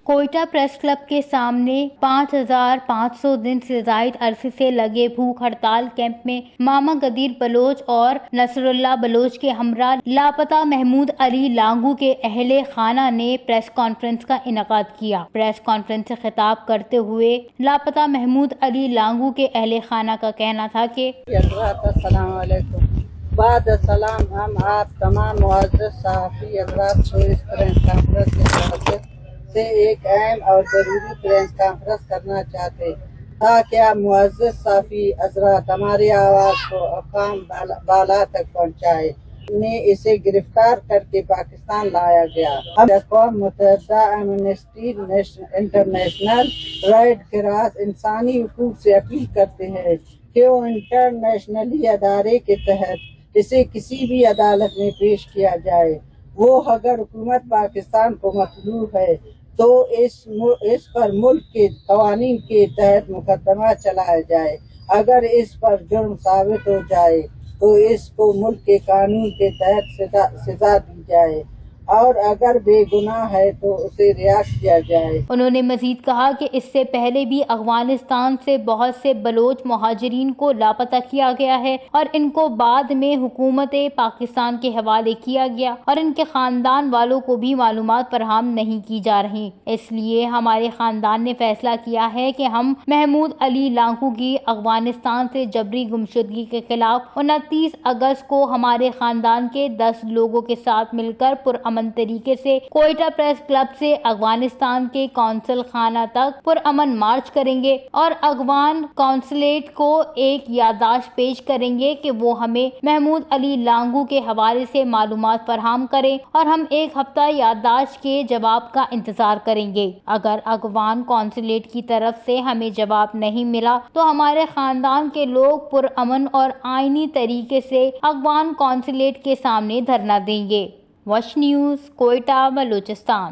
Quetta press club کے سامنے 5500 دن سے زائد عرصے سے لگے بھوک ہڑتال کیمپ میں ماما غدیر بلوچ اور نصر اللہ بلوچ کے ہمراہ لاپتہ محمود علی لانگو کے اہل خانہ نے پریس کانفرنس کا انعقاد کیا۔ پریس کانفرنس سے خطاب کرتے ہوئے لاپتہ محمود علی لانگو کے اہل خانہ کا کہنا تھا کہ السلام علیکم۔ بعد السلام ہم آپ تمام معزز صحافی حضرات کو اس پریس کانفرنس کے حوالے سے ایک اہم اور ضروری پریس کانفرنس کرنا چاہتے تاکہ آپ معزز صحافی حضرات ہماری آواز کو اقوام بالا تک پہنچائے۔ نے اسے گرفتار کر کے پاکستان لایا گیا۔ ہم اقوام متحدہ، ایمنسٹی انٹرنیشنل، ریڈ کراس، انسانی حقوق سے اپیل کرتے ہیں کہ وہ انٹرنیشنلی ادارے کے تحت اسے کسی بھی عدالت میں پیش کیا جائے۔ وہ اگر حکومت پاکستان کو مطلوب ہے تو اس پر ملک کے قوانین کے تحت مقدمہ چلایا جائے۔ اگر اس پر جرم ثابت ہو جائے تو اس کو ملک کے قانون کے تحت سزا دی جائے اور اگر بے گناہ ہے تو اسے رہا کیا جائے۔ انہوں نے مزید کہا کہ اس سے پہلے بھی افغانستان سے بہت سے بلوچ مہاجرین کو لاپتہ کیا گیا ہے اور ان کو بعد میں حکومت پاکستان کے حوالے کیا گیا اور ان کے خاندان والوں کو بھی معلومات فراہم نہیں کی جا رہی۔ اس لیے ہمارے خاندان نے فیصلہ کیا ہے کہ ہم محمود علی لانگو کی افغانستان سے جبری گمشدگی کے خلاف 29 اگست کو ہمارے خاندان کے 10 لوگوں کے ساتھ مل کر پرامن طریقے سے کوئٹہ پریس کلب سے افغانستان کے قونصل خانہ تک پرامن مارچ کریں گے اور افغان قونصلیٹ کو ایک یادداشت پیش کریں گے کہ وہ ہمیں محمود علی لانگو کے حوالے سے معلومات فراہم کریں اور ہم ایک ہفتہ یادداشت کے جواب کا انتظار کریں گے۔ اگر افغان قونصلیٹ کی طرف سے ہمیں جواب نہیں ملا تو ہمارے خاندان کے لوگ پرامن اور آئینی طریقے سے افغان قونصلیٹ کے سامنے دھرنا دیں گے۔ وش نیوز، کوئٹہ، بلوچستان۔